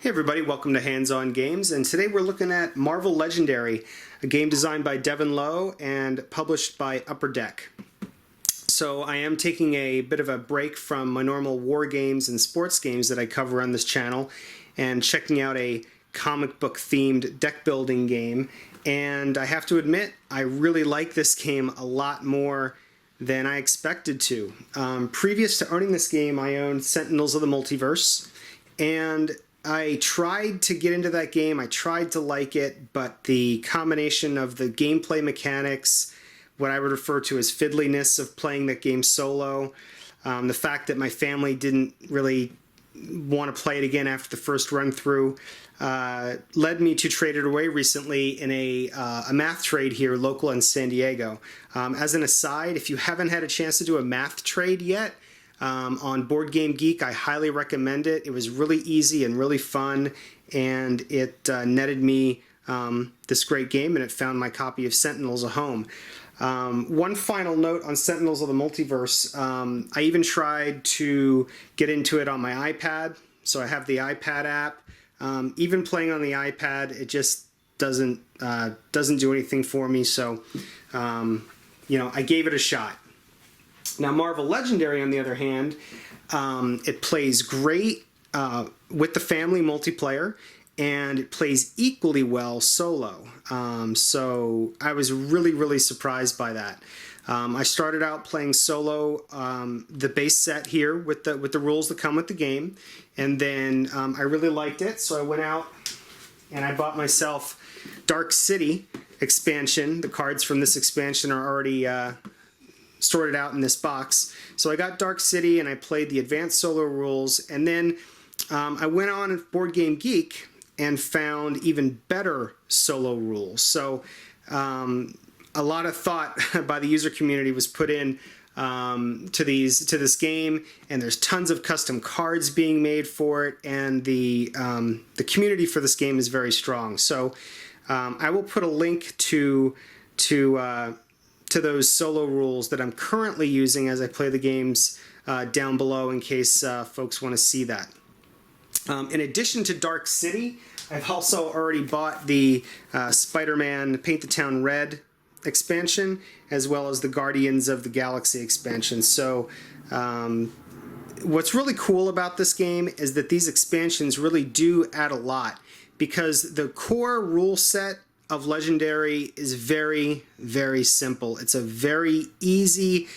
Hey everybody, welcome to Hands-On Games, and today we're looking at Marvel Legendary, a game designed by Devin Lowe and published by Upper Deck. So I am taking a bit of a break from my normal war games and sports games that I cover on this channel and checking out a comic book themed deck building game, and I have to admit I really like this game a lot more than I expected to. Previous to owning this game, I owned Sentinels of the Multiverse, and I tried to get into that game, I tried to like it, but the combination of the gameplay mechanics, what I would refer to as fiddliness of playing that game solo, the fact that my family didn't really want to play it again after the first run through, led me to trade it away recently in a math trade here local in San Diego. As an aside, if you haven't had a chance to do a math trade yet, on Board Game Geek, I highly recommend it. It was really easy and really fun, and it netted me this great game, and it found my copy of Sentinels a home. One final note on Sentinels of the Multiverse, I even tried to get into it on my iPad, so I have the iPad app. Even playing on the iPad, it just doesn't do anything for me, so I gave it a shot. Now, Marvel Legendary, on the other hand, it plays great with the family multiplayer, and it plays equally well solo. So I was really surprised by that. I started out playing solo, the base set here with the rules that come with the game, and then I really liked it, so I went out and I bought myself Dark City expansion. The cards from this expansion are already sorted out in this box. So I got Dark City and I played the advanced solo rules, and then I went on Board Game Geek and found even better solo rules. So a lot of thought by the user community was put in to this game, and there's tons of custom cards being made for it, and the community for this game is very strong. So I will put a link to those solo rules that I'm currently using as I play the games down below in case folks want to see that. In addition to Dark City, I've also already bought the Spider-Man Paint the Town Red expansion, as well as the Guardians of the Galaxy expansion. So what's really cool about this game is that these expansions really do add a lot, because the core rule set of Legendary is very simple. It's a very easy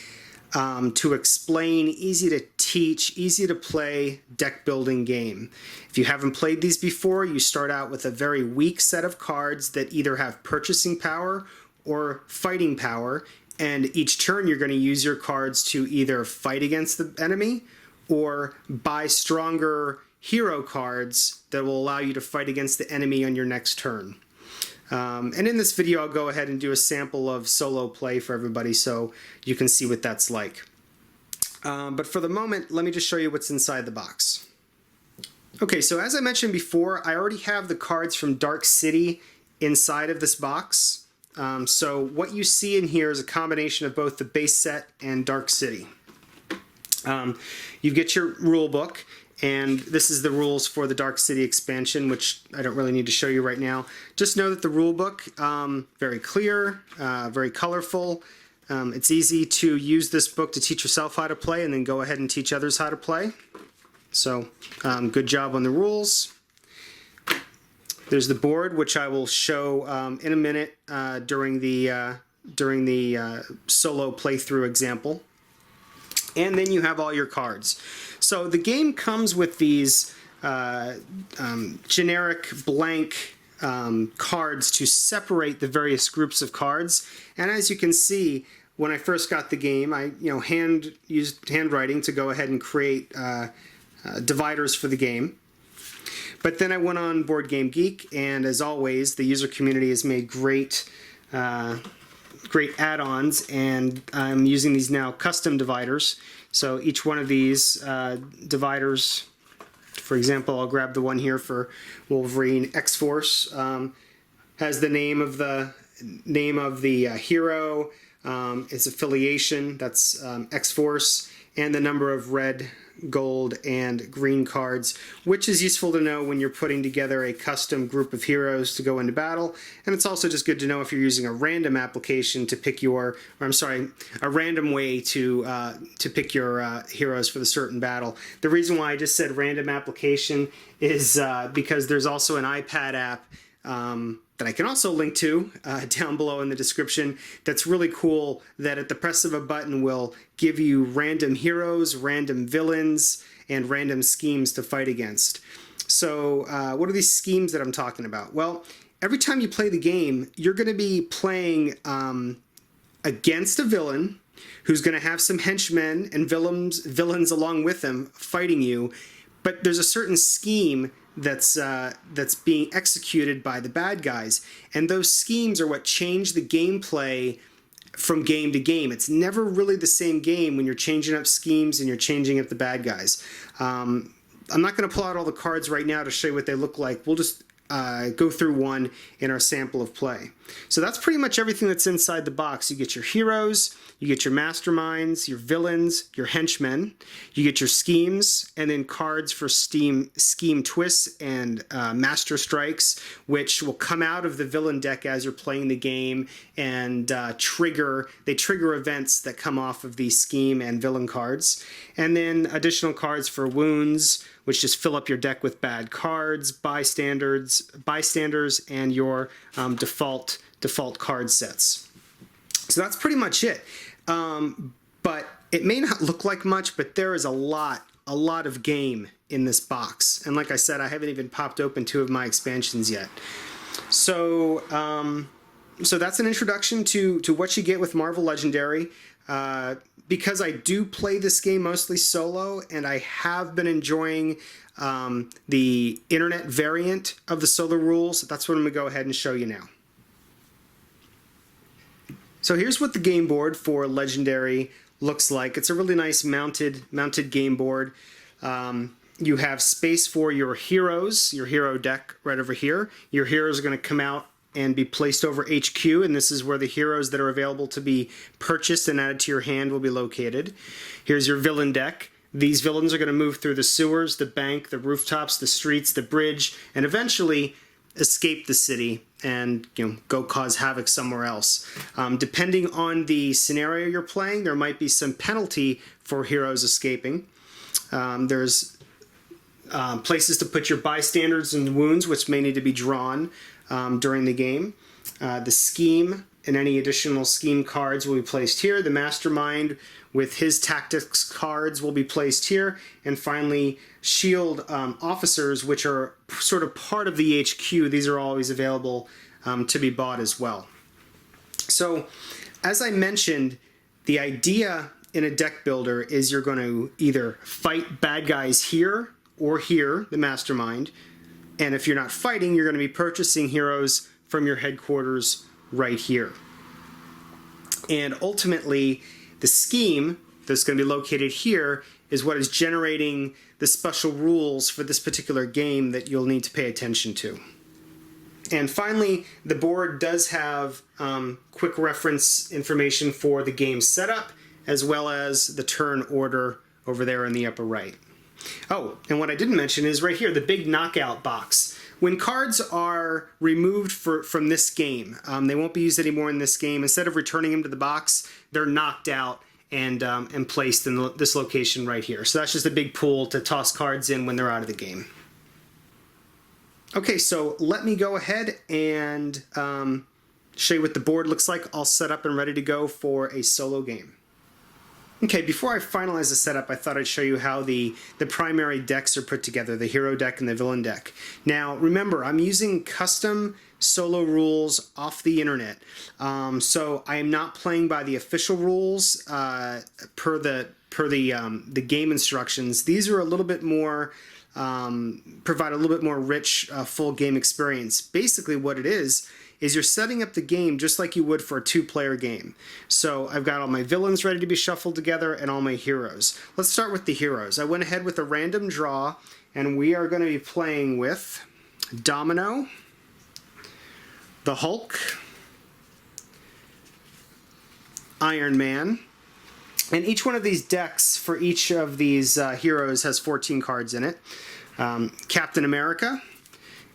to explain, easy to teach, easy to play deck building game. If you haven't played these before, you start out with a very weak set of cards that either have purchasing power or fighting power, and each turn you're going to use your cards to either fight against the enemy or buy stronger hero cards that will allow you to fight against the enemy on your next turn. And in this video, I'll go ahead and do a sample of solo play for everybody so you can see what that's like. But for the moment, let me just show you what's inside the box. Okay, so as I mentioned before, I already have the cards from Dark City inside of this box. So what you see in here is a combination of both the base set and Dark City. You get your rule book, and this is the rules for the Dark City expansion, which I don't really need to show you right now. Just know that the rule book, very clear, very colorful. It's easy to use this book to teach yourself how to play and then go ahead and teach others how to play. So good job on the rules. There's the board, which I will show in a minute during the solo playthrough example. And then you have all your cards. So the game comes with these generic blank cards to separate the various groups of cards. And as you can see, when I first got the game, I used handwriting to go ahead and create dividers for the game. But then I went on Board Game Geek, and as always, the user community has made great add-ons, and I'm using these now custom dividers. So each one of these dividers, for example, I'll grab the one here for Wolverine X-Force, has the name of the hero, its affiliation, that's X-Force, and the number of red gold, and green cards, which is useful to know when you're putting together a custom group of heroes to go into battle. And it's also just good to know if you're using a random application to pick your, or I'm sorry, a random way to pick your heroes for the certain battle. The reason why I just said random application is because there's also an iPad app that I can also link to down below in the description, that's really cool, that at the press of a button will give you random heroes, random villains, and random schemes to fight against. So what are these schemes that I'm talking about? Well, every time you play the game, you're going to be playing against a villain who's going to have some henchmen and villains along with them fighting you, but there's a certain scheme that's being executed by the bad guys, and those schemes are what change the gameplay from game to game. It's never really the same game when you're changing up schemes and you're changing up the bad guys. I'm not going to pull out all the cards right now to show you what they look like. We'll just go through one in our sample of play. So that's pretty much everything that's inside the box. You get your heroes, you get your masterminds, your villains, your henchmen, you get your schemes, and then cards for scheme twists and master strikes, which will come out of the villain deck as you're playing the game and trigger events that come off of these scheme and villain cards. And then additional cards for wounds, which just fill up your deck with bad cards, bystanders, and your default card sets. So that's pretty much it. But it may not look like much, but there is a lot of game in this box. And like I said, I haven't even popped open 2 of my expansions yet. So so that's an introduction to what you get with Marvel Legendary. Because I do play this game mostly solo, and I have been enjoying the internet variant of the solo rules, that's what I'm going to go ahead and show you now. So here's what the game board for Legendary looks like. It's a really nice mounted game board. You have space for your heroes, your hero deck right over here. Your heroes are going to come out and be placed over HQ, and this is where the heroes that are available to be purchased and added to your hand will be located. Here's your villain deck. These villains are going to move through the sewers, the bank, the rooftops, the streets, the bridge, and eventually escape the city and go cause havoc somewhere else. Depending on the scenario you're playing, there might be some penalty for heroes escaping. There's places to put your bystanders and wounds, which may need to be drawn during the game. The scheme and any additional scheme cards will be placed here. The mastermind with his tactics cards will be placed here. And finally, shield officers, which are sort of part of the HQ. These are always available to be bought as well. So, as I mentioned, the idea in a deck builder is you're going to either fight bad guys here or here, the mastermind. And if you're not fighting, you're going to be purchasing heroes from your headquarters right here. And ultimately, the scheme that's going to be located here is what is generating the special rules for this particular game that you'll need to pay attention to. And finally, the board does have quick reference information for the game setup, as well as the turn order over there in the upper right. Oh, and what I didn't mention is right here, the big knockout box. When cards are removed from this game, they won't be used anymore in this game. Instead of returning them to the box, they're knocked out and placed in this location right here. So that's just a big pool to toss cards in when they're out of the game. Okay, so let me go ahead and show you what the board looks like, all set up and ready to go for a solo game. Okay, before I finalize the setup, I thought I'd show you how the primary decks are put together, the hero deck and the villain deck. Now, remember, I'm using custom solo rules off the internet. So I am not playing by the official rules per the game instructions. These are a little bit more, provide a little bit more rich, full game experience. Basically what it is you're setting up the game just like you would for a 2-player game. So I've got all my villains ready to be shuffled together and all my heroes. Let's start with the heroes. I went ahead with a random draw, and we are going to be playing with Domino, the Hulk, Iron Man, And each one of these decks for each of these heroes has 14 cards in it. Captain America,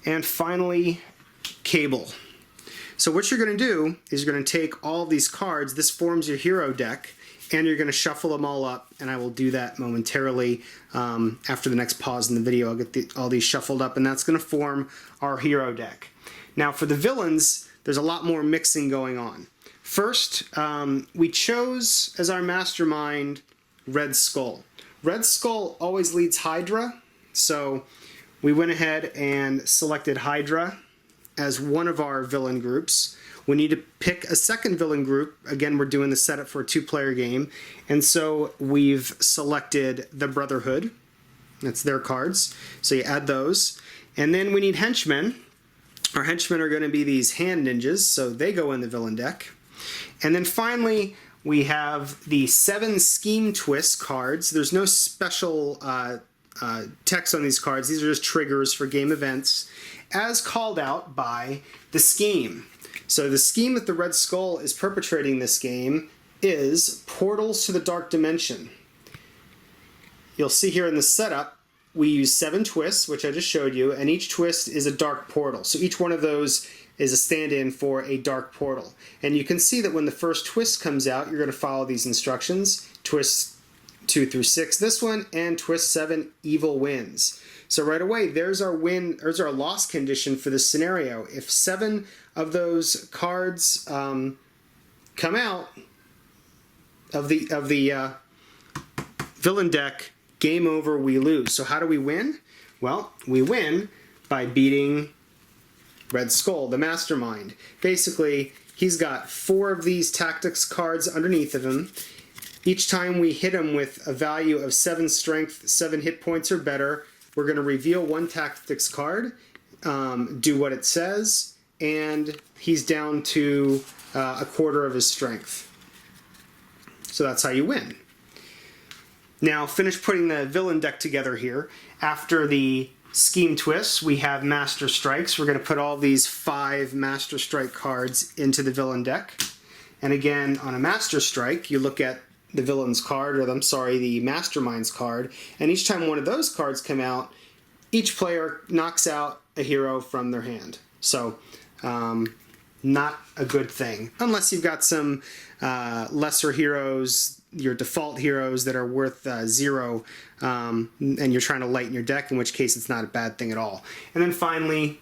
and finally Cable. So what you're going to do is you're going to take all of these cards, this forms your hero deck, and you're going to shuffle them all up, and I will do that momentarily after the next pause in the video. I'll get all these shuffled up, and that's going to form our hero deck. Now for the villains, there's a lot more mixing going on. First, we chose as our mastermind Red Skull. Red Skull always leads Hydra, so we went ahead and selected Hydra as one of our villain groups. We need to pick a second villain group. Again, we're doing the setup for a 2-player game, and so we've selected the Brotherhood. That's their cards, so you add those. And then we need henchmen. Our henchmen are going to be these hand ninjas, so they go in the villain deck. And then finally, we have the 7 Scheme Twist cards. There's no special text on these cards. These are just triggers for game events, as called out by the scheme. So the scheme that the Red Skull is perpetrating this game is Portals to the Dark Dimension. You'll see here in the setup, we use 7 twists, which I just showed you, and each twist is a dark portal. So each one of those is a stand-in for a dark portal. And you can see that when the first twist comes out, you're going to follow these instructions. Twist 2 through 6, this one, and twist 7, Evil Wins. So right away, there's our win, there's our loss condition for this scenario. If 7 of those cards come out of the villain deck, game over, we lose. So how do we win? Well, we win by beating Red Skull, the mastermind. Basically, he's got 4 of these tactics cards underneath of him. Each time we hit him with a value of 7 strength, 7 hit points or better, we're going to reveal 1 tactics card, do what it says, and he's down to a quarter of his strength. So that's how you win. Now, finish putting the villain deck together here. After the Scheme Twists, we have Master Strikes. We're going to put all these 5 Master Strike cards into the villain deck. And again, on a Master Strike, you look at the villain's card, or I'm sorry, the mastermind's card, and each time one of those cards come out, each player knocks out a hero from their hand. So, not a good thing. Unless you've got some lesser heroes, your default heroes that are worth 0, and you're trying to lighten your deck, in which case it's not a bad thing at all. And then finally,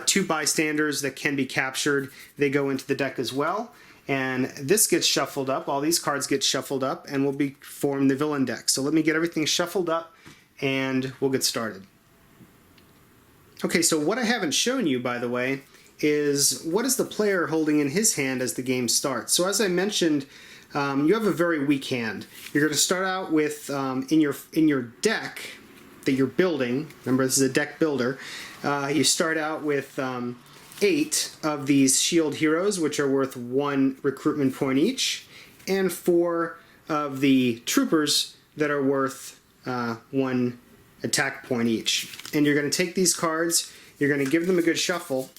2 bystanders that can be captured. They go into the deck as well. And this gets shuffled up, all these cards get shuffled up, and will form the villain deck. So let me get everything shuffled up, and we'll get started. Okay, so what I haven't shown you, by the way, is what is the player holding in his hand as the game starts. So as I mentioned, you have a very weak hand. You're going to start out with, in your deck that you're building, remember this is a deck builder, you start out with 8 of these shield heroes, which are worth 1 recruitment point each, and 4 of the troopers that are worth 1 attack point each. And you're going to take these cards, you're going to give them a good shuffle,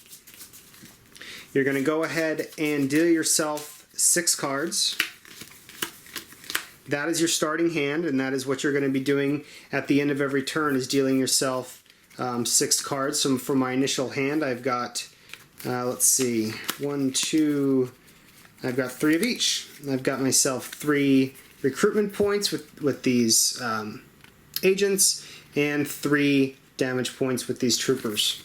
you're going to go ahead and deal yourself 6 cards. That is your starting hand, and that is what you're going to be doing at the end of every turn, is dealing yourself 6 cards. So for my initial hand, I've got let's see, 1, 2, I've got 3 of each. I've got myself 3 recruitment points with these agents, and 3 damage points with these troopers.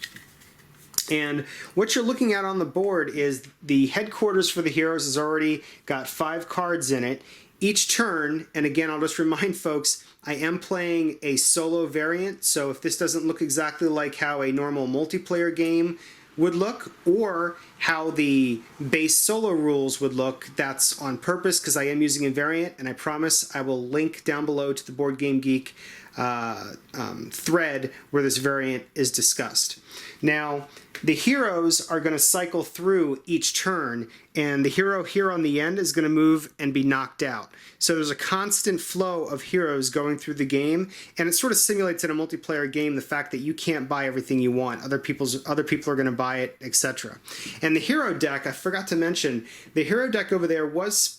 And what you're looking at on the board is the headquarters for the heroes has already got 5 cards in it. Each turn, and again, I'll just remind folks, I am playing a solo variant, so if this doesn't look exactly like how a normal multiplayer game would look, or how the base solo rules would look, that's on purpose because I am using a variant, and I promise I will link down below to the Board Game Geek thread where this variant is discussed. Now, the heroes are going to cycle through each turn, and the hero here on the end is going to move and be knocked out. So there's a constant flow of heroes going through the game, and it sort of simulates in a multiplayer game the fact that you can't buy everything you want. Other people are going to buy it, etc. And the hero deck, I forgot to mention, the hero deck over there was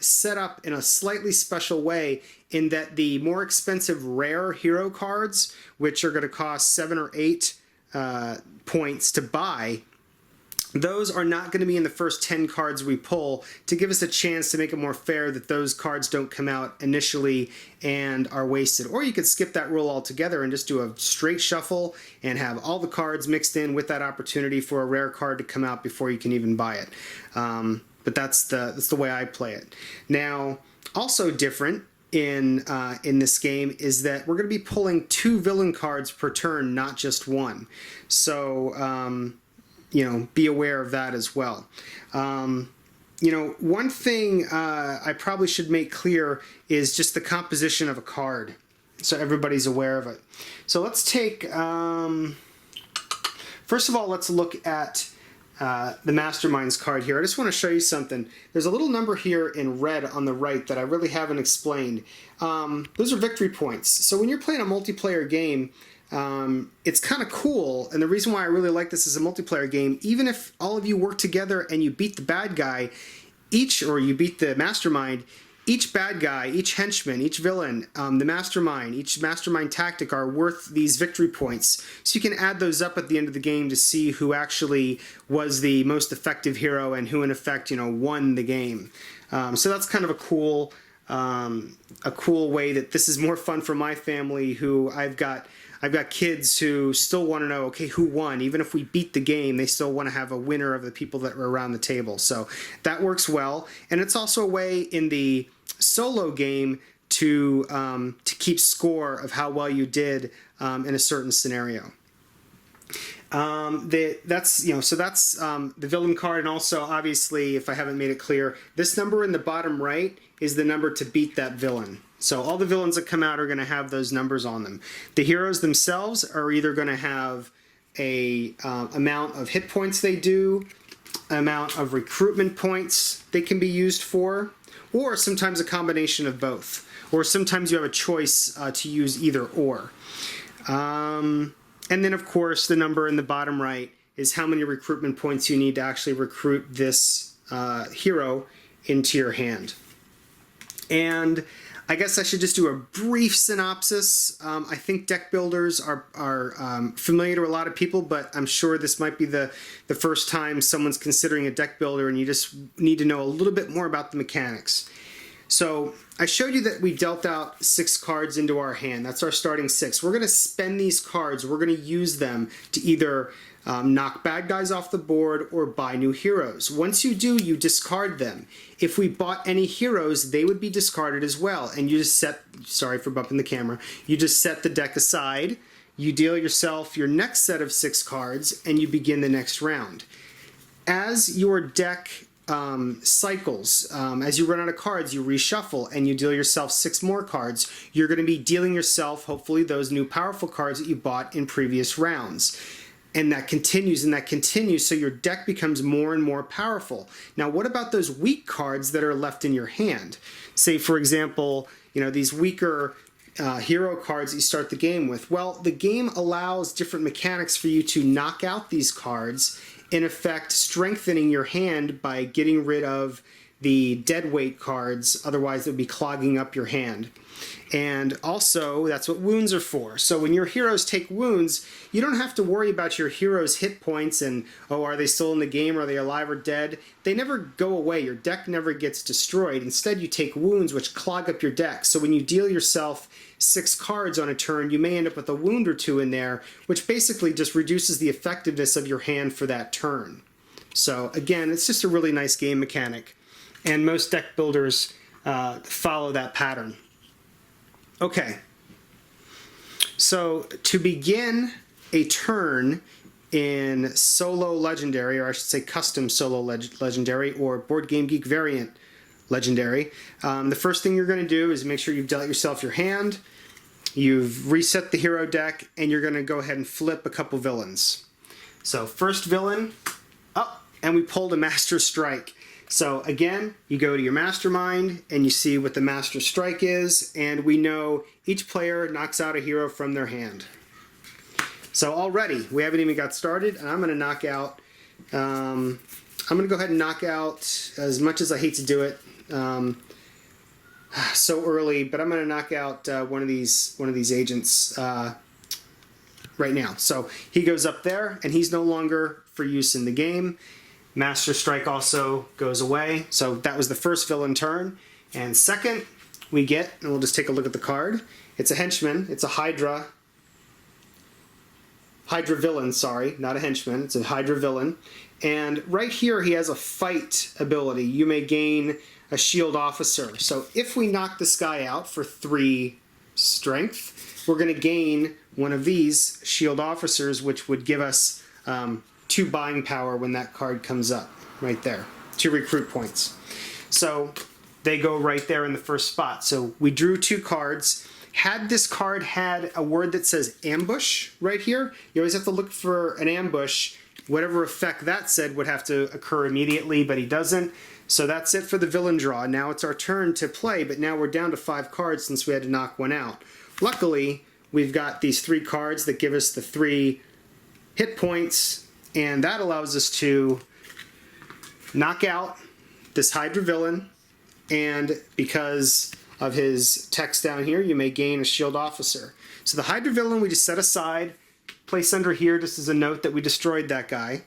set up in a slightly special way in that the more expensive rare hero cards, which are going to cost 7 or 8 points to buy, those are not going to be in the first 10 cards we pull, to give us a chance to make it more fair that those cards don't come out initially and are wasted. Or you could skip that rule altogether and just do a straight shuffle and have all the cards mixed in with that opportunity for a rare card to come out before you can even buy it. But that's the way I play it. Now, also different in this game is that we're going to be pulling 2 villain cards per turn, not just 1. So you know, be aware of that as well. You know, one thing I probably should make clear is just the composition of a card, so everybody's aware of it. So let's take, first of all, let's look at the Masterminds card here. I just want to show you something. There's a little number here in red on the right that I really haven't explained. Those are victory points. So when you're playing a multiplayer game, it's kind of cool, and the reason why I really like this as a multiplayer game, even if all of you work together and you beat the bad guy, or you beat the mastermind, each bad guy, each henchman, each villain, the mastermind, each mastermind tactic are worth these victory points. So you can add those up at the end of the game to see who actually was the most effective hero and who in effect, you know, won the game. So that's kind of a cool way that this is more fun for my family, who I've got kids who still want to know, okay, who won? Even if we beat the game, they still want to have a winner of the people that were around the table. So that works well. And it's also a way in the solo game to keep score of how well you did in a certain scenario. That's the villain card, and also obviously, if I haven't made it clear, this number in the bottom right is the number to beat that villain. So all the villains that come out are going to have those numbers on them. The heroes themselves are either going to have a amount of hit points they do, amount of recruitment points they can be used for, or sometimes a combination of both. Or sometimes you have a choice to use either or. And then, of course, the number in the bottom right is how many recruitment points you need to actually recruit this hero into your hand. And I guess I should just do a brief synopsis. I think deck builders are familiar to a lot of people, but I'm sure this might be the first time someone's considering a deck builder, and you just need to know a little bit more about the mechanics. So I showed you that we dealt out 6 cards into our hand. That's our starting 6. We're going to spend these cards. We're going to use them to either knock bad guys off the board or buy new heroes. Once you do, you discard them. If we bought any heroes, they would be discarded as well. And you just set, sorry for bumping the camera, you just set the deck aside, you deal yourself your next set of 6 cards, and you begin the next round. As your deck cycles, as you run out of cards, you reshuffle and you deal yourself 6 more cards. You're going to be dealing yourself, hopefully, those new powerful cards that you bought in previous rounds. And that continues and that continues, so your deck becomes more and more powerful. Now, what about those weak cards that are left in your hand? Say, for example, you know, these weaker hero cards that you start the game with. Well, the game allows different mechanics for you to knock out these cards, in effect strengthening your hand by getting rid of the dead weight cards, otherwise it would be clogging up your hand. And also, that's what wounds are for. So when your heroes take wounds, you don't have to worry about your heroes' hit points and, oh, are they still in the game? Are they alive or dead? They never go away. Your deck never gets destroyed. Instead, you take wounds, which clog up your deck. So when you deal yourself 6 cards on a turn, you may end up with a wound or 2 in there, which basically just reduces the effectiveness of your hand for that turn. So again, it's just a really nice game mechanic. And most deck builders follow that pattern. Okay, so to begin a turn in solo legendary, or I should say custom solo legendary, or Board Game Geek variant legendary, the first thing you're going to do is make sure you've dealt yourself your hand, you've reset the hero deck, and you're going to go ahead and flip a couple villains. So first villain, oh, and we pulled a Master Strike. So again, you go to your mastermind and you see what the Master Strike is, and we know each player knocks out a hero from their hand. So already, we haven't even got started, and I'm going to knock out, I'm going to go ahead and knock out, as much as I hate to do it so early, but I'm going to knock out one of these agents right now. So he goes up there, and he's no longer for use in the game. Master Strike also goes away. So that was the first villain turn. And second, we get, and we'll just take a look at the card. It's a henchman. It's a Hydra villain, sorry, not a henchman. It's a Hydra villain. And right here, he has a fight ability. You may gain a shield officer. So if we knock this guy out for 3 strength, we're going to gain one of these shield officers, which would give us 2 buying power when that card comes up, right there, 2 recruit points. So they go right there in the first spot. So we drew 2 cards. Had this card had a word that says ambush right here, you always have to look for an ambush. Whatever effect that said would have to occur immediately, but he doesn't. So that's it for the villain draw. Now it's our turn to play, but now we're down to 5 cards since we had to knock one out. Luckily, we've got these 3 cards that give us the 3 hit points, and that allows us to knock out this Hydra villain, and because of his text down here, you may gain a shield officer. So the Hydra villain we just set aside, place under here just as a note that we destroyed that guy.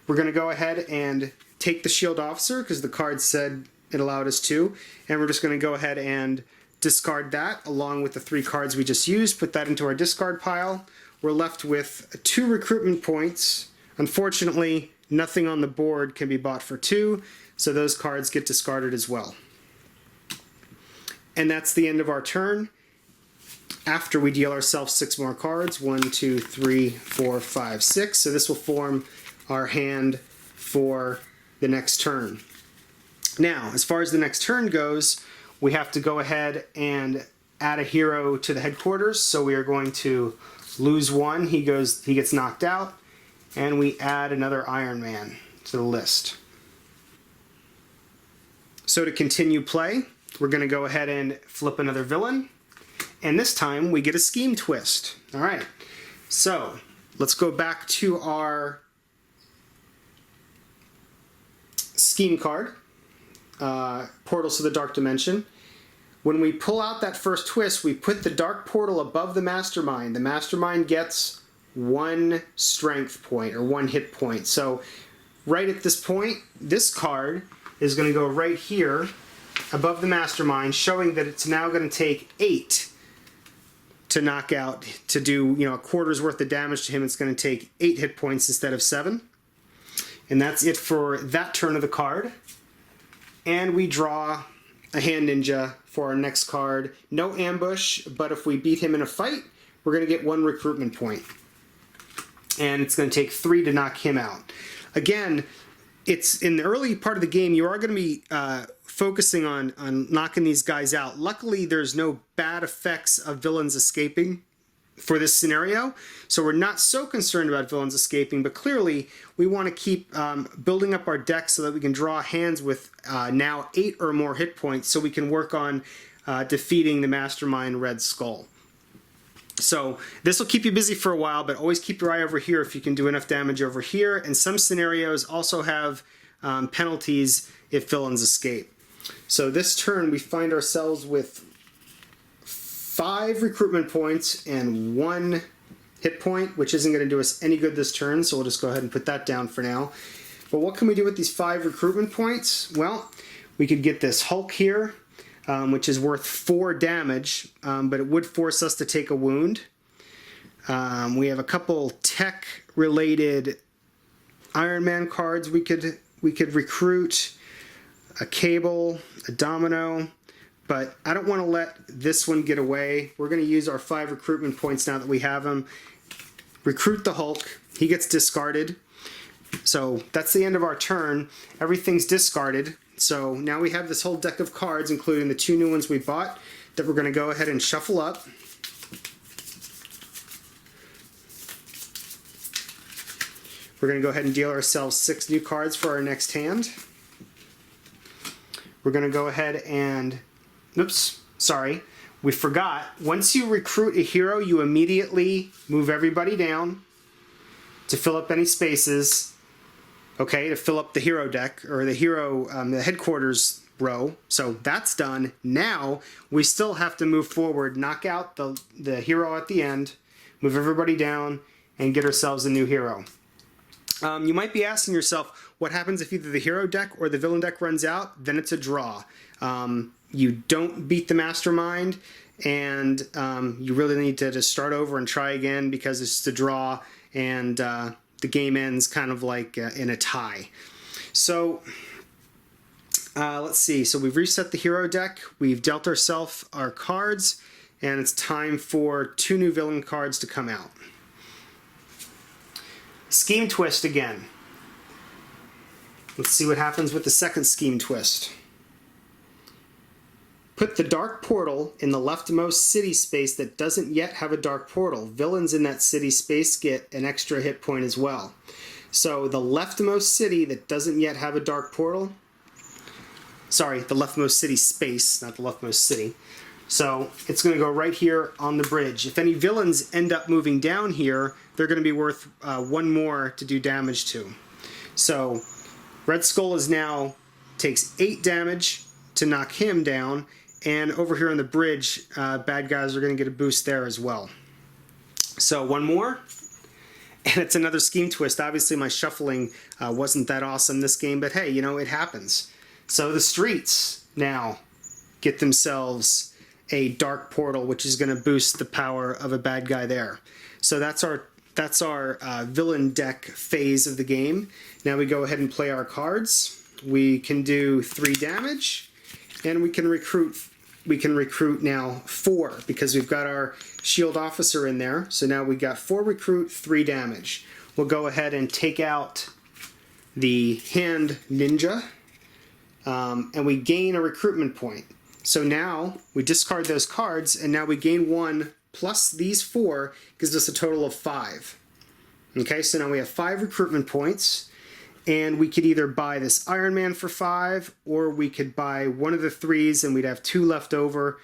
We're going to go ahead and take the shield officer because the card said it allowed us to, and we're just going to go ahead and discard that along with the 3 cards we just used, put that into our discard pile. We're left with 2 recruitment points. Unfortunately, nothing on the board can be bought for 2, so those cards get discarded as well. And that's the end of our turn. After we deal ourselves 6 more cards, 1, 2, 3, 4, 5, 6. So this will form our hand for the next turn. Now, as far as the next turn goes, we have to go ahead and add a hero to the headquarters. So we are going to lose 1. He gets knocked out, and we add another Iron Man to the list. So to continue play, we're going to go ahead and flip another villain. And this time we get a scheme twist. All right, so let's go back to our scheme card, Portals to the Dark Dimension. When we pull out that first twist, we put the dark portal above the mastermind. The mastermind gets 1 strength point or 1 hit point. So right at this point, this card is going to go right here above the mastermind, showing that it's now going to take 8 to knock out, to do, a quarter's worth of damage to him. It's going to take 8 hit points instead of 7. And that's it for that turn of the card. And we draw a hand ninja for our next card. No ambush, but if we beat him in a fight, we're going to get 1 recruitment point. And it's going to take 3 to knock him out. Again, it's in the early part of the game, you are going to be focusing on knocking these guys out. Luckily, there's no bad effects of villains escaping for this scenario, so we're not so concerned about villains escaping, but clearly we want to keep building up our deck so that we can draw hands with now 8 or more hit points so we can work on defeating the Mastermind Red Skull. So this will keep you busy for a while, but always keep your eye over here if you can do enough damage over here, and some scenarios also have penalties if villains escape. So this turn we find ourselves with 5 recruitment points and 1 hit point, which isn't going to do us any good this turn, so we'll just go ahead and put that down for now. But what can we do with these 5 recruitment points? Well, we could get this Hulk here, which is worth 4 damage, but it would force us to take a wound. We have a couple tech-related Iron Man cards we could recruit, a Cable, a Domino, but I don't want to let this one get away. We're going to use our 5 recruitment points now that we have them. Recruit the Hulk. He gets discarded. So that's the end of our turn. Everything's discarded. So now we have this whole deck of cards, including the 2 new ones we bought, that we're going to go ahead and shuffle up. We're going to go ahead and deal ourselves 6 new cards for our next hand. We're going to go ahead and, oops, sorry, we forgot. Once you recruit a hero, you immediately move everybody down to fill up any spaces, okay, to fill up the hero deck, or the hero, the headquarters row. So that's done. Now we still have to move forward, knock out the hero at the end, move everybody down, and get ourselves a new hero. You might be asking yourself, what happens if either the hero deck or the villain deck runs out? Then it's a draw. You don't beat the mastermind, and you really need to just start over and try again, because it's a draw, and the game ends kind of like in a tie. So let's see. So we've reset the hero deck. We've dealt ourselves our cards, and it's time for 2 new villain cards to come out. Scheme Twist again. Let's see what happens with the second Scheme Twist. Put the dark portal in the leftmost city space that doesn't yet have a dark portal. Villains in that city space get an extra hit point as well. So the leftmost city that doesn't yet have a dark portal, sorry, the leftmost city space, not the leftmost city. So it's going to go right here on the bridge. If any villains end up moving down here, they're going to be worth 1 more to do damage to. So Red Skull is now takes 8 damage to knock him down, and over here on the bridge, bad guys are going to get a boost there as well. So 1 more, and it's another Scheme Twist. Obviously my shuffling wasn't that awesome this game, but hey, you know, it happens. So the streets now get themselves a dark portal, which is going to boost the power of a bad guy there. So that's our villain deck phase of the game. Now we go ahead and play our cards. We can do 3 damage, and we can recruit now 4, because we've got our shield officer in there. So now we got 4 recruit, 3 damage. We'll go ahead and take out the hand ninja, and we gain a recruitment point. So now we discard those cards, and now we gain 1 plus these 4 gives us a total of 5. Okay, so now we have 5 recruitment points, and we could either buy this Iron Man for 5, or we could buy one of the 3s and we'd have 2 left over.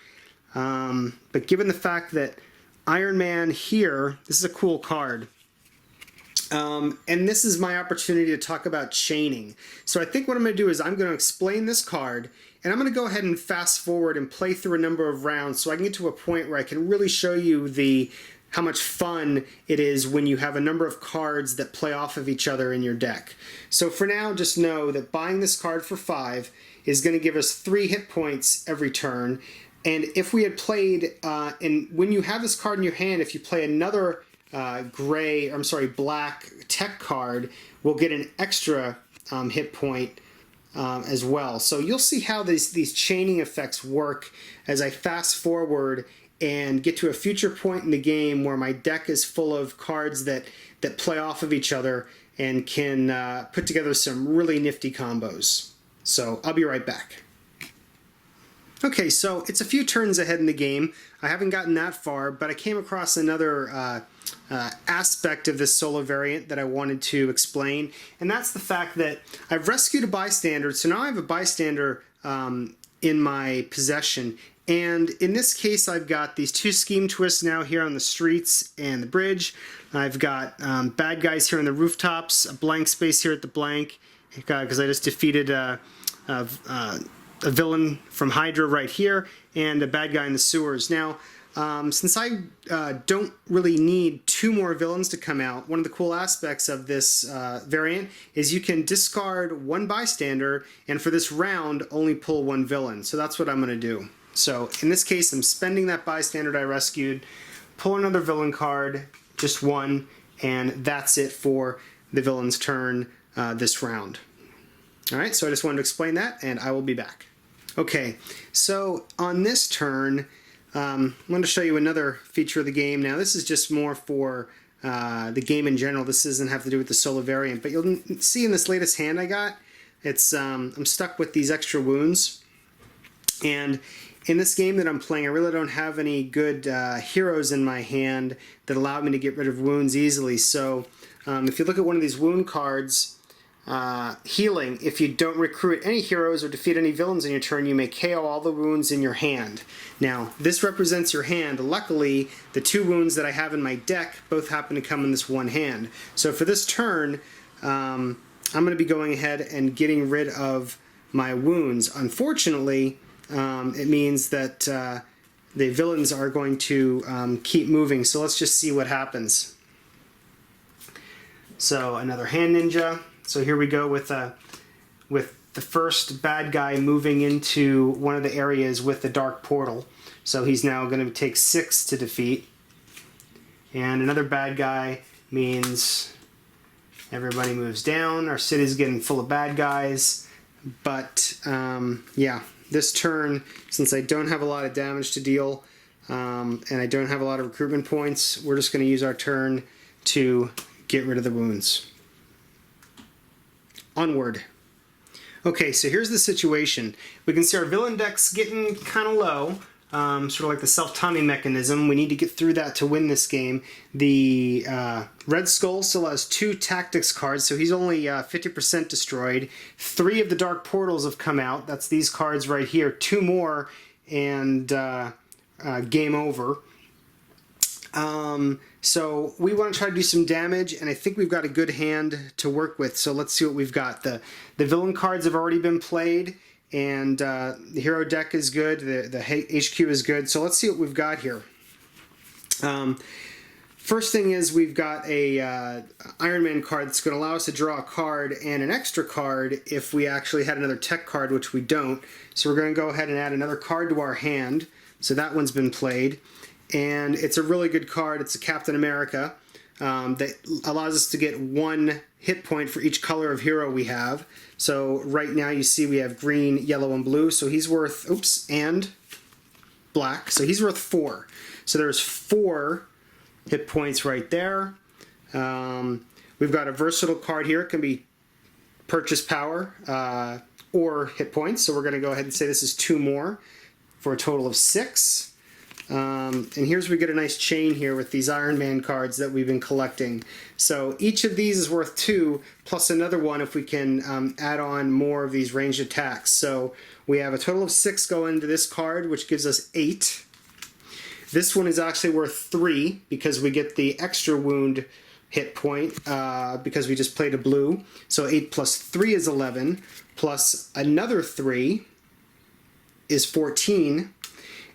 But given the fact that Iron Man here, this is a cool card. And this is my opportunity to talk about chaining. So I think what I'm going to do is I'm going to explain this card, and I'm going to go ahead and fast forward and play through a number of rounds so I can get to a point where I can really show you how much fun it is when you have a number of cards that play off of each other in your deck. So for now, just know that buying this card for 5 is going to give us 3 hit points every turn. And if we had played, and when you have this card in your hand, if you play another black tech card, we'll get an extra hit point as well. So you'll see how these chaining effects work as I fast forward and get to a future point in the game where my deck is full of cards that play off of each other and can put together some really nifty combos. So I'll be right back. Okay, so it's a few turns ahead in the game. I haven't gotten that far, but I came across another aspect of this solo variant that I wanted to explain, and that's the fact that I've rescued a bystander, so now I have a bystander in my possession. And in this case, I've got these 2 Scheme Twists now here on the streets and the bridge. I've got bad guys here on the rooftops, a blank space here at the blank, because I just defeated a villain from Hydra right here, and a bad guy in the sewers. Now, since I don't really need 2 more villains to come out, one of the cool aspects of this variant is you can discard 1 bystander, and for this round, only pull 1 villain. So that's what I'm going to do. So in this case, I'm spending that bystander I rescued, pull another villain card, just 1, and that's it for the villain's turn this round. Alright, so I just wanted to explain that, and I will be back. Okay, so on this turn, I'm going to show you another feature of the game. Now this is just more for the game in general. This doesn't have to do with the solo variant, but you'll see in this latest hand I got, it's I'm stuck with these extra wounds. And in this game that I'm playing, I really don't have any good heroes in my hand that allow me to get rid of wounds easily. So If you look at one of these wound cards, healing, if you don't recruit any heroes or defeat any villains in your turn, you may KO all the wounds in your hand. Now, this represents your hand. Luckily, the 2 wounds that I have in my deck both happen to come in this one hand. So for this turn, I'm going to be going ahead and getting rid of my wounds. Unfortunately, it means that the villains are going to keep moving. So let's just see what happens. So another hand ninja. So here we go with the first bad guy moving into one of the areas with the dark portal. So he's now going to take 6 to defeat. And another bad guy means everybody moves down. Our city's getting full of bad guys. But yeah, this turn, since I don't have a lot of damage to deal and I don't have a lot of recruitment points, we're just going to use our turn to get rid of the wounds. Onward. Okay, so here's the situation. We can see our villain deck's getting kind of low, sort of like the self-timing mechanism. We need to get through that to win this game. The Red Skull still has 2 tactics cards, so he's only 50% destroyed. 3 of the Dark Portals have come out. That's these cards right here. 2 more, and game over. So we want to try to do some damage, and I think we've got a good hand to work with. So let's see what we've got. The villain cards have already been played, and the hero deck is good. The HQ is good. So let's see what we've got here. First thing is we've got a Iron Man card that's going to allow us to draw a card and an extra card if we actually had another tech card, which we don't. So we're going to go ahead and add another card to our hand. So that one's been played. And it's a really good card. It's a Captain America that allows us to get 1 hit point for each color of hero we have. So right now you see we have green, yellow, and blue. So he's worth, and black. So he's worth 4. So there's 4 hit points right there. We've got a versatile card here. It can be purchase power or hit points. So we're going to go ahead and say this is 2 more for a total of 6. And here's where we get a nice chain here with these Iron Man cards that we've been collecting. So each of these is worth 2 plus another one if we can add on more of these ranged attacks. So we have a total of 6 going into this card, which gives us 8. This one is actually worth 3 because we get the extra wound hit point because we just played a blue. So 8 plus 3 is 11 plus another 3 is 14.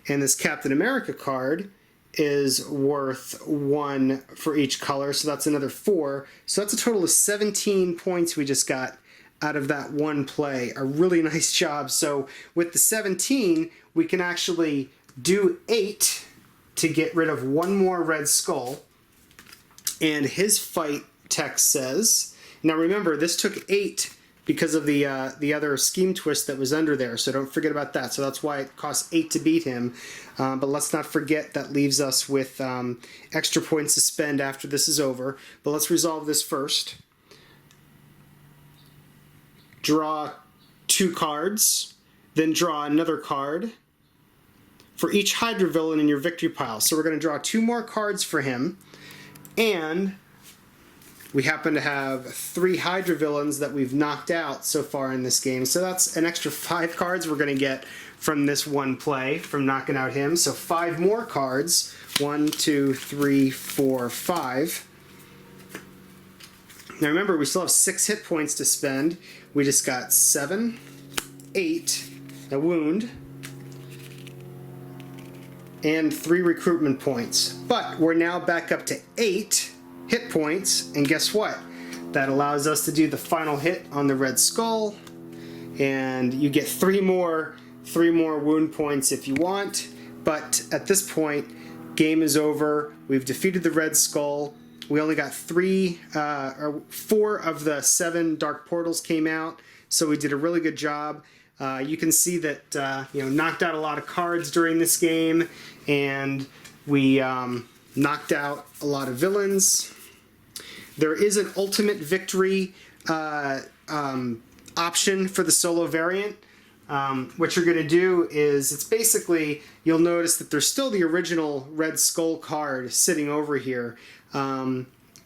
And this Captain America card is worth 1 for each color, so that's another 4. So that's a total of 17 points we just got out of that one play. A really nice job. So with the 17, we can actually do 8 to get rid of 1 more Red Skull. And his fight text says, now remember, this took 8 because of the other scheme twist that was under there, so don't forget about that. So that's why it costs 8 to beat him. But let's not forget that leaves us with extra points to spend after this is over. But let's resolve this first. Draw 2 cards, then draw another card for each Hydra villain in your victory pile. So we're going to draw 2 more cards for him, and we happen to have 3 Hydra villains that we've knocked out so far in this game. So that's an extra 5 cards we're going to get from this one play, from knocking out him. So 5 more cards. 1, 2, 3, 4, 5. Now remember, we still have 6 hit points to spend. We just got 7, 8, a wound, and 3 recruitment points. But we're now back up to 8 hit points, and guess what? That allows us to do the final hit on the Red Skull, and you get 3 more wound points if you want. But at this point, game is over. We've defeated the Red Skull. We only got 4 of the 7 Dark Portals came out, so we did a really good job. You can see that knocked out a lot of cards during this game, and we knocked out a lot of villains. There is an ultimate victory option for the solo variant. What you're going to do is, it's basically, you'll notice that there's still the original Red Skull card sitting over here.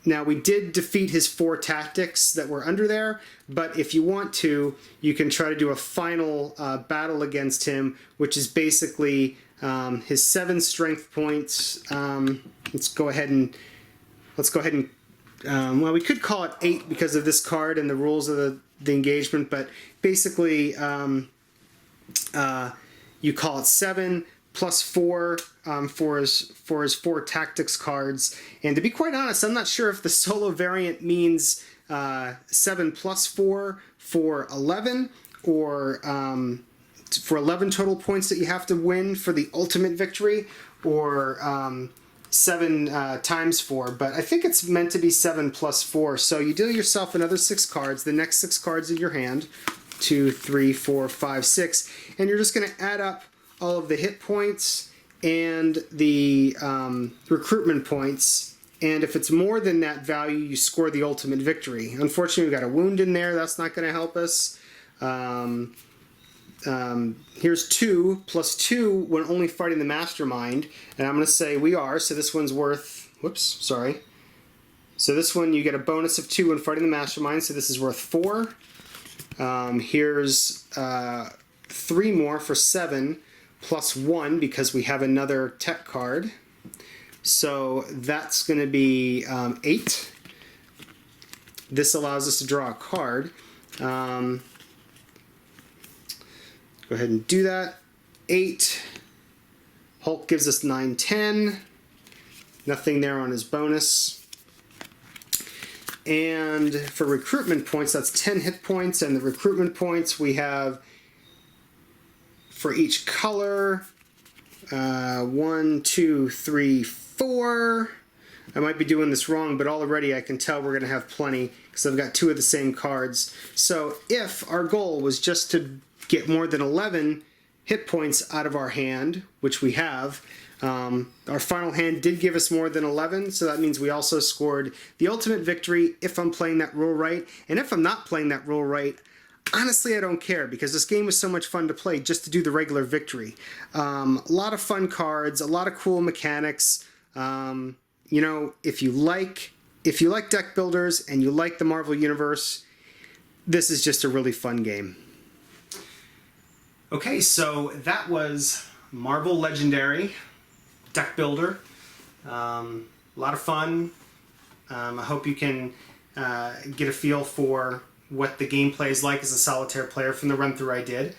Now, we did defeat his 4 tactics that were under there, but if you want to, you can try to do a final battle against him, which is basically his 7 strength points. Let's go ahead and well, we could call it 8 because of this card and the rules of the engagement, but basically you call it 7 plus 4 for his 4 tactics cards. And to be quite honest, I'm not sure if the solo variant means 7 plus 4 for 11, or for 11 total points that you have to win for the ultimate victory, or 7 times 4. But I think it's meant to be 7 plus 4. So you deal yourself another 6 cards, the next 6 cards in your hand, 2, 3, 4, 5, 6, and you're just going to add up all of the hit points and the recruitment points, and if it's more than that value, you score the ultimate victory. Unfortunately, we've got a wound in there. That's not going to help us. Here's 2 plus 2 when only fighting the mastermind, and I'm going to say we are, so this one's worth, whoops, sorry. So this one you get a bonus of 2 when fighting the mastermind, so this is worth 4. Here's 3 more for 7 plus 1 because we have another tech card. So that's going to be 8. This allows us to draw a card. Go ahead and do that. 8. Hulk gives us 9, 10. Nothing there on his bonus. And for recruitment points, that's 10 hit points, and the recruitment points we have for each color, 1, 2, 3, 4. I might be doing this wrong, but already I can tell we're going to have plenty because I've got 2 of the same cards. So if our goal was just to get more than 11 hit points out of our hand, which we have, our final hand did give us more than 11, so that means we also scored the ultimate victory if I'm playing that rule right. And if I'm not playing that rule right, honestly, I don't care, because this game was so much fun to play just to do the regular victory. A lot of fun cards, a lot of cool mechanics. You know, if you like deck builders and you like the Marvel Universe, this is just a really fun game. Okay, so that was Marvel Legendary deck builder. A lot of fun. I hope you can get a feel for what the gameplay is like as a solitaire player from the run-through I did.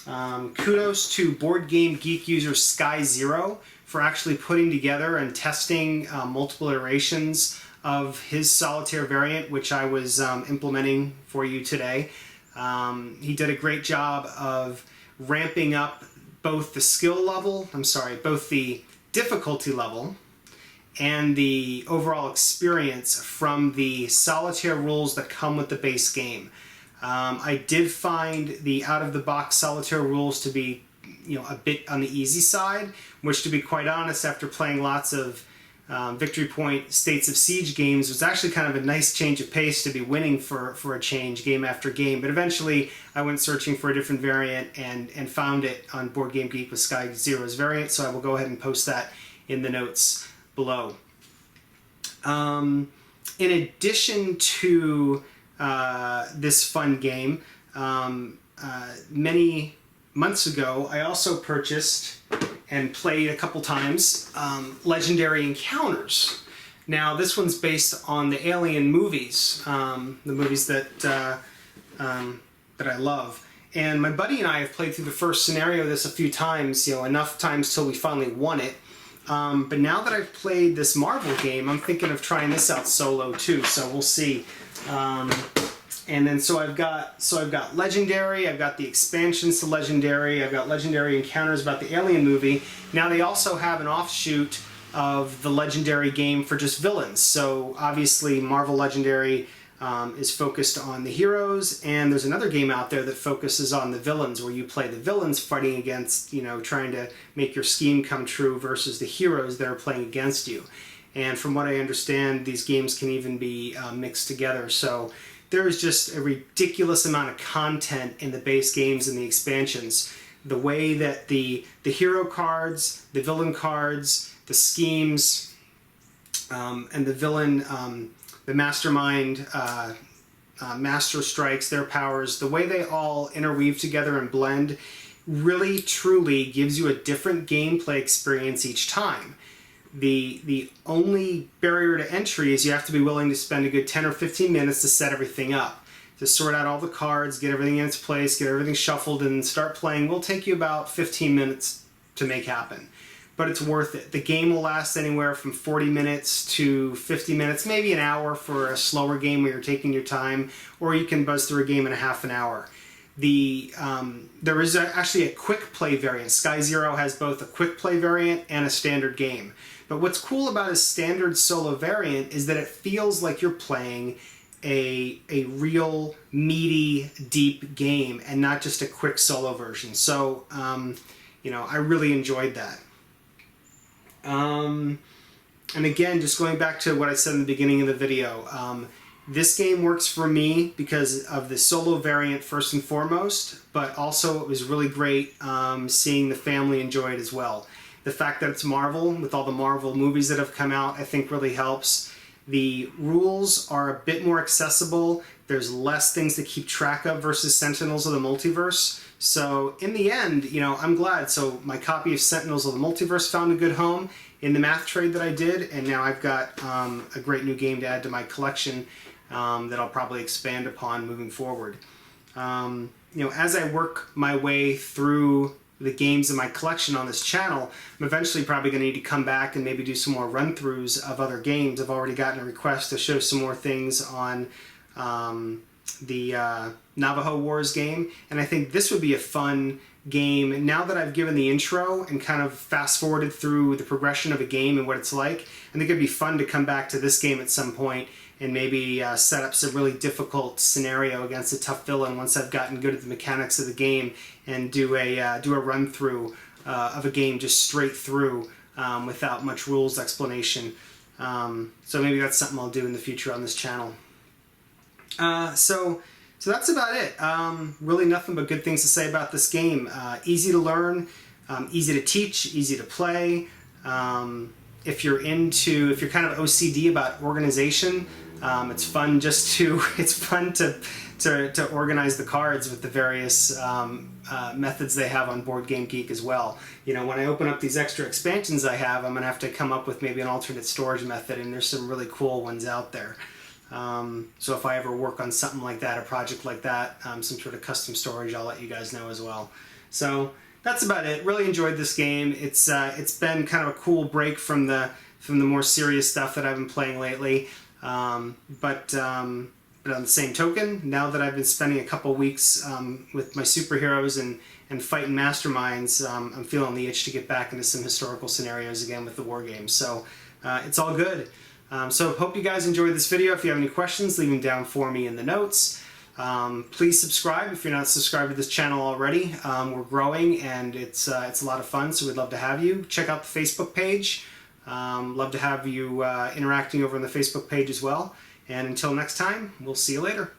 Kudos to Board Game Geek user Sky Zero for actually putting together and testing multiple iterations of his solitaire variant, which I was implementing for you today. He did a great job of ramping up both the difficulty level and the overall experience from the solitaire rules that come with the base game. I did find the out-of-the-box solitaire rules to be, a bit on the easy side, which, to be quite honest, after playing lots of Victory Point States of Siege games, was actually kind of a nice change of pace to be winning for a change game after game. But eventually I went searching for a different variant and found it on Board Game Geek with Sky Zero's variant, so I will go ahead and post that in the notes below. In addition to this fun game, many months ago I also purchased and played a couple times Legendary Encounters. Now this one's based on the Alien movies, the movies that I love. And my buddy and I have played through the first scenario of this a few times, enough times till we finally won it. But now that I've played this Marvel game, I'm thinking of trying this out solo too, so we'll see. And then so I've got Legendary, I've got the expansions to Legendary, I've got Legendary Encounters about the Alien movie. Now they also have an offshoot of the Legendary game for just villains. So obviously Marvel Legendary is focused on the heroes, and there's another game out there that focuses on the villains, where you play the villains fighting against, trying to make your scheme come true, versus the heroes that are playing against you. And from what I understand, these games can even be mixed together. So there is just a ridiculous amount of content in the base games and the expansions. The way that the hero cards, the villain cards, the schemes, and the villain the mastermind, master strikes, their powers, the way they all interweave together and blend really truly gives you a different gameplay experience each time. The only barrier to entry is you have to be willing to spend a good 10 or 15 minutes to set everything up. To sort out all the cards, get everything in its place, get everything shuffled, and start playing will take you about 15 minutes to make happen. But it's worth it. The game will last anywhere from 40 minutes to 50 minutes, maybe an hour for a slower game where you're taking your time, or you can buzz through a game in a half an hour. There is actually a quick play variant. Sky Zero has both a quick play variant and a standard game. But what's cool about a standard solo variant is that it feels like you're playing a real meaty, deep game and not just a quick solo version. So, you know, I really enjoyed that. And again, just going back to what I said in the beginning of the video, this game works for me because of the solo variant first and foremost, but also it was really great seeing the family enjoy it as well. The fact that it's Marvel, with all the Marvel movies that have come out, I think really helps. The rules are a bit more accessible. There's less things to keep track of versus Sentinels of the Multiverse. So in the end, you know, I'm glad. So my copy of Sentinels of the Multiverse found a good home in the math trade that I did, and now I've got a great new game to add to my collection that I'll probably expand upon moving forward. You know, as I work my way through the games in my collection on this channel, I'm eventually probably going to need to come back and maybe do some more run-throughs of other games. I've already gotten a request to show some more things on the Navajo Wars game, and I think this would be a fun game. Now that I've given the intro and kind of fast-forwarded through the progression of a game and what it's like, I think it'd be fun to come back to this game at some point and maybe set up some really difficult scenario against a tough villain once I've gotten good at the mechanics of the game, and do a run-through of a game just straight through without much rules explanation. So maybe that's something I'll do in the future on this channel. So that's about it. Really nothing but good things to say about this game. Easy to learn, easy to teach, easy to play. If you're kind of OCD about organization, it's fun to organize the cards with the various methods they have on Board Game Geek as well. You know, when I open up these extra expansions I have, I'm gonna have to come up with maybe an alternate storage method, and there's some really cool ones out there. So if I ever work on something like that, a project like that, some sort of custom storage, I'll let you guys know as well. So that's about it. Really enjoyed this game. It's been kind of a cool break from the more serious stuff that I've been playing lately. But on the same token, now that I've been spending a couple weeks with my superheroes and fighting masterminds, I'm feeling the itch to get back into some historical scenarios again with the war games. So it's all good. So hope you guys enjoyed this video. If you have any questions, leave them down for me in the notes. Please subscribe if you're not subscribed to this channel already. We're growing, and it's a lot of fun, so we'd love to have you. Check out the Facebook page. Love to have you interacting over on the Facebook page as well. And until next time, we'll see you later.